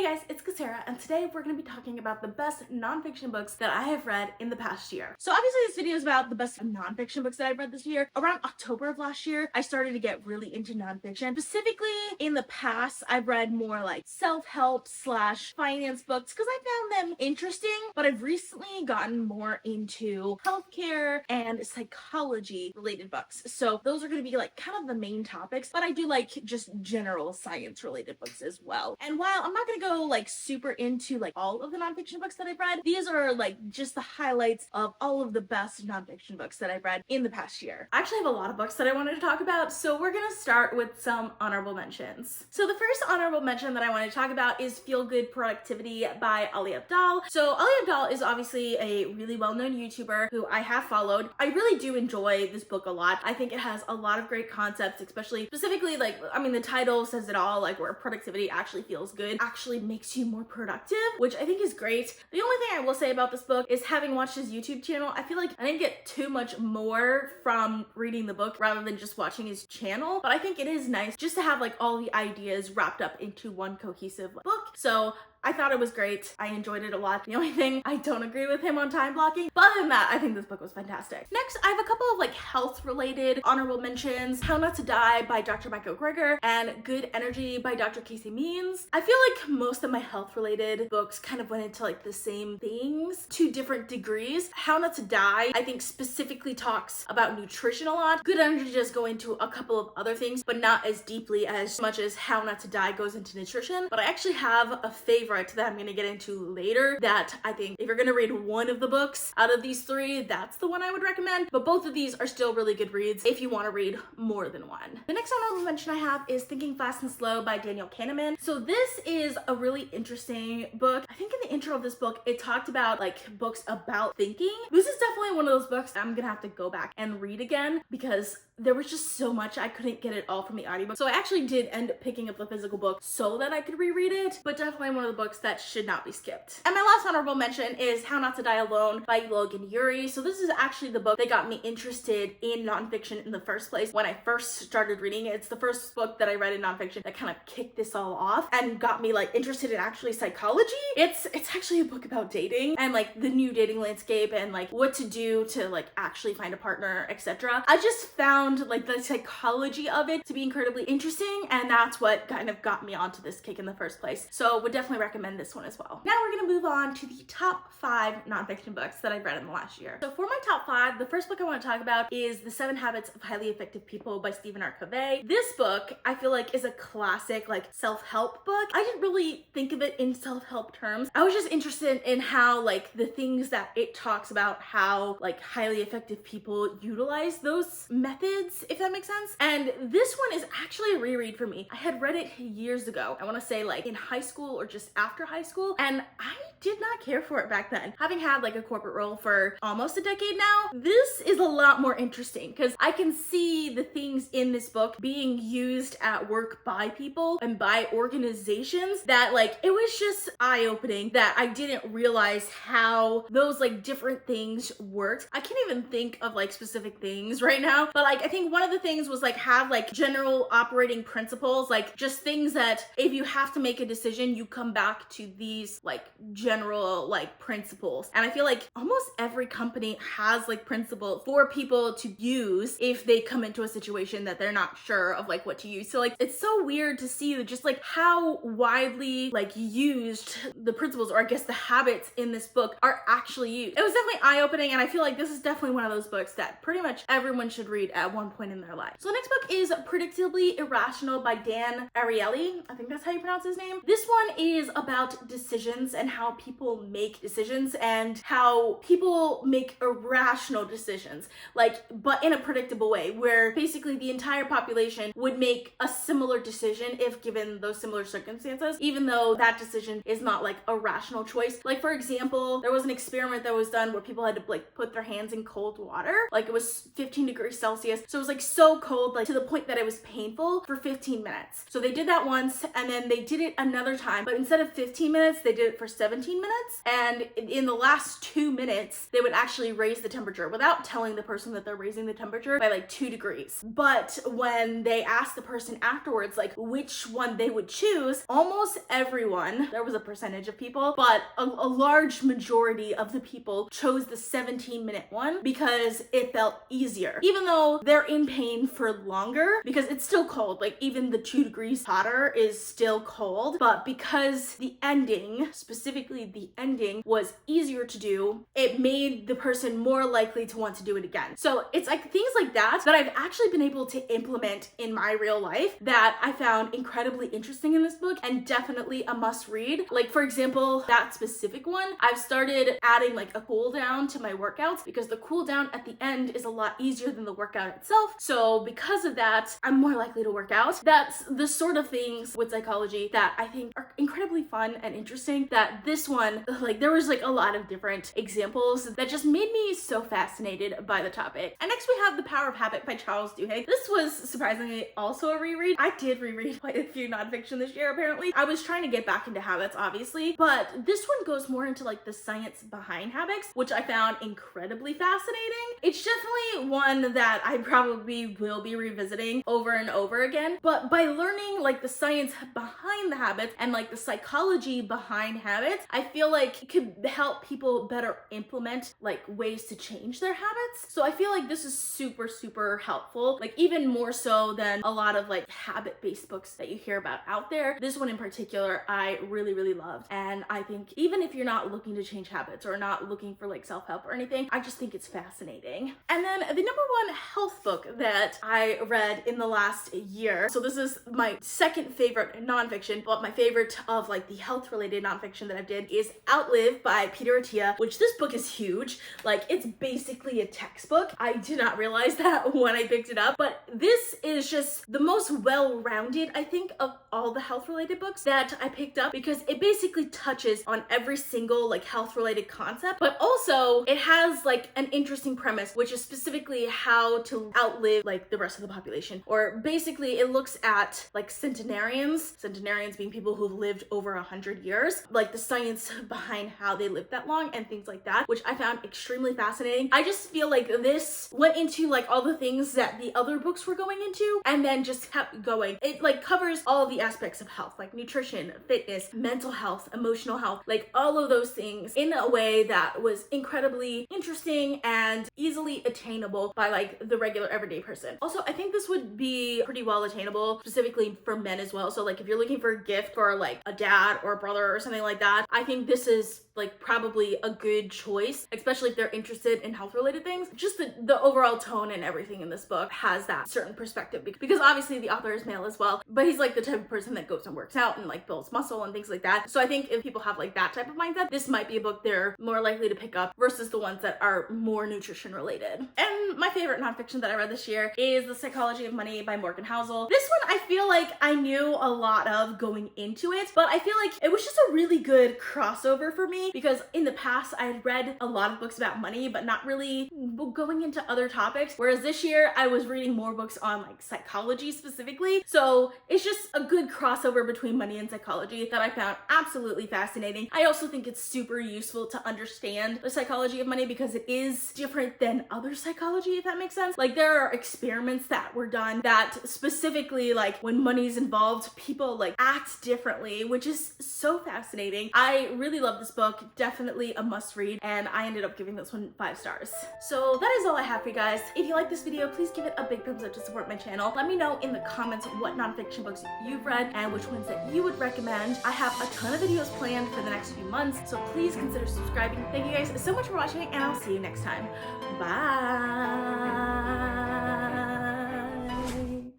Hey guys, it's Kesara, and today we're going to be talking about the best nonfiction books that I have read in the past year. So obviously this video is about the best nonfiction books that I've read this year. Around October of last year, I started to get really into nonfiction. Specifically, in the past, I've read more like self-help / finance books because I found them interesting, but I've recently gotten more into healthcare and psychology related books. So those are going to be like kind of the main topics, but I do like just general science related books as well. And while I'm not going to go like super into like all of the nonfiction books that I've read, these are like just the highlights of all of the best nonfiction books that I've read in the past year. I actually have a lot of books that I wanted to talk about, so we're gonna start with some honorable mentions. So the first honorable mention that I want to talk about is Feel Good Productivity by Abdaal. So Abdaal is obviously a really well-known YouTuber who I have followed. I really do enjoy this book a lot. I think it has a lot of great concepts, specifically like, I mean, the title says it all, like where productivity actually feels good, actually makes you more productive, which I think is great. The only thing I will say about this book is, having watched his YouTube channel, I feel like I didn't get too much more from reading the book rather than just watching his channel, but I think it is nice just to have like all the ideas wrapped up into one cohesive book. So I thought it was great. I enjoyed it a lot. The only thing I don't agree with him on time blocking, but other than that, I think this book was fantastic. Next, I have a couple of like health related honorable mentions. How Not to Die by Dr. Micheal Greger and Good Energy by Dr. Casey Means. I feel like most of my health related books kind of went into like the same things to different degrees. How Not to Die, I think, specifically talks about nutrition a lot. Good Energy does go into a couple of other things, but not as deeply as much as How Not to Die goes into nutrition. But I actually have a favorite that I'm gonna get into later that I think if you're gonna read one of the books out of these three, that's the one I would recommend. But both of these are still really good reads if you want to read more than one. The next honorable mention I have is Thinking Fast and Slow by Daniel Kahneman. So this is a really interesting book. I think in the intro of this book, it talked about like books about thinking. This is definitely one of those books I'm gonna have to go back and read again because there was just so much I couldn't get it all from the audiobook. So I actually did end up picking up the physical book so that I could reread it, but definitely one of the books that should not be skipped. And my last honorable mention is How Not to Die Alone by Logan Ury. So this is actually the book that got me interested in nonfiction in the first place when I first started reading it. It's the first book that I read in nonfiction that kind of kicked this all off and got me like interested in actually psychology. It's actually a book about dating and like the new dating landscape and like what to do to like actually find a partner, etc. I just found like the psychology of it to be incredibly interesting, and that's what kind of got me onto this kick in the first place. So would definitely recommend this one as well. Now we're gonna move on to the top 5 nonfiction books that I've read in the last year. So for my top 5, the first book I want to talk about is The 7 Habits of Highly Effective People by Stephen R. Covey. This book I feel like is a classic like self-help book. I didn't really think of it in self-help terms. I was just interested in how like the things that it talks about, how like highly effective people utilize those methods, if that makes sense. And this one is actually a reread for me. I had read it years ago. I want to say like in high school or just after high school, and I did not care for it back then. Having had like a corporate role for almost a decade now, this is a lot more interesting because I can see the things in this book being used at work by people and by organizations that like, it was just eye-opening that I didn't realize how those like different things worked. I can't even think of like specific things right now, but like I think one of the things was like have like general operating principles, like just things that if you have to make a decision, you come back to these like general like principles. And I feel like almost every company has like principles for people to use if they come into a situation that they're not sure of like what to use. So like it's so weird to see just like how widely like used the principles, or I guess the habits in this book, are actually used. It was definitely eye-opening, and I feel like this is definitely one of those books that pretty much everyone should read at one point in their life. So the next book is Predictably Irrational by Dan Ariely. I think that's how you pronounce his name. This one is about decisions and how people make decisions and how people make irrational decisions, like, but in a predictable way, where basically the entire population would make a similar decision if given those similar circumstances, even though that decision is not like a rational choice. Like for example, there was an experiment that was done where people had to like put their hands in cold water. Like it was 15 degrees Celsius. So it was like so cold, like to the point that it was painful for 15 minutes. So they did that once, and then they did it another time, but instead of 15 minutes, they did it for 17 17 minutes, and in the last 2 minutes they would actually raise the temperature without telling the person that they're raising the temperature by like 2 degrees. But when they asked the person afterwards like which one they would choose, almost everyone, there was a percentage of people, but a large majority of the people chose the 17-minute one because it felt easier. Even though they're in pain for longer, because it's still cold, like even the 2 degrees hotter is still cold, but because the ending, specifically the ending, was easier to do, it made the person more likely to want to do it again. So it's like things like that I've actually been able to implement in my real life that I found incredibly interesting in this book and definitely a must read. Like for example, that specific one, I've started adding like a cool down to my workouts because the cool down at the end is a lot easier than the workout itself. So because of that, I'm more likely to work out. That's the sort of things with psychology that I think are incredibly fun and interesting, that this one, like there was like a lot of different examples that just made me so fascinated by the topic. And next we have The Power of Habit by Charles Duhigg. This was surprisingly also a reread. I did reread quite a few nonfiction this year apparently. I was trying to get back into habits obviously, but this one goes more into like the science behind habits, which I found incredibly fascinating. It's definitely one that I probably will be revisiting over and over again, but by learning like the science behind the habits and like the psychology behind habits, I feel like it could help people better implement like ways to change their habits. So I feel like this is super helpful, like even more so than a lot of like habit-based books that you hear about out there. This one in particular I really loved, and I think even if you're not looking to change habits or not looking for like self-help or anything, I just think it's fascinating. And then the number one health book that I read in the last year, so this is my second favorite nonfiction, but my favorite of like the health related nonfiction that I did is Outlive by Peter Attia, which this book is huge. Like it's basically a textbook. I did not realize that when I picked it up, but this is just the most well-rounded, I think, of all the health related books that I picked up, because it basically touches on every single like health related concept, but also it has like an interesting premise, which is specifically how to outlive like the rest of the population. Or basically it looks at like centenarians being people who've lived over 100 years, like the science behind how they lived that long and things like that, which I found extremely fascinating. I just feel like this went into like all the things that the other books were going into and then just kept going. It like covers all the aspects of health, like nutrition, fitness, mental health, emotional health, like all of those things in a way that was incredibly interesting and easily attainable by like the regular everyday person. Also, I think this would be pretty well attainable specifically for men as well. So like if you're looking for a gift for like a dad or a brother or something like that, I think this is like probably a good choice, especially if they're interested in health related things. Just the overall tone and everything in this book has that certain perspective, because obviously the author is male as well, but he's like the type of person that goes and works out and like builds muscle and things like that. So I think if people have like that type of mindset, this might be a book they're more likely to pick up versus the ones that are more nutrition related. And my favorite nonfiction that I read this year is The Psychology of Money by Morgan Housel. This one I feel like I knew a lot of going into it, but I feel like it was just a really good crossover for me, because in the past I had read a lot of books about money but not really going into other topics, whereas this year I was reading more books on like psychology specifically. So it's just a good crossover between money and psychology that I found absolutely fascinating. I also think it's super useful to understand the psychology of money because it is different than other psychology, if that makes sense. Like there are experiments that were done that specifically like when money's involved, people like act differently, which is so fascinating. I really love this book, definitely a must read, and I ended up giving this one 5 stars. So that is all I have for you guys. If you like this video, please give it a big thumbs up to support my channel. Let me know in the comments what nonfiction books you've read and which ones that you would recommend. I have a ton of videos planned for the next few months, so please consider subscribing. Thank you guys so much for watching, and I'll see you next time. Bye!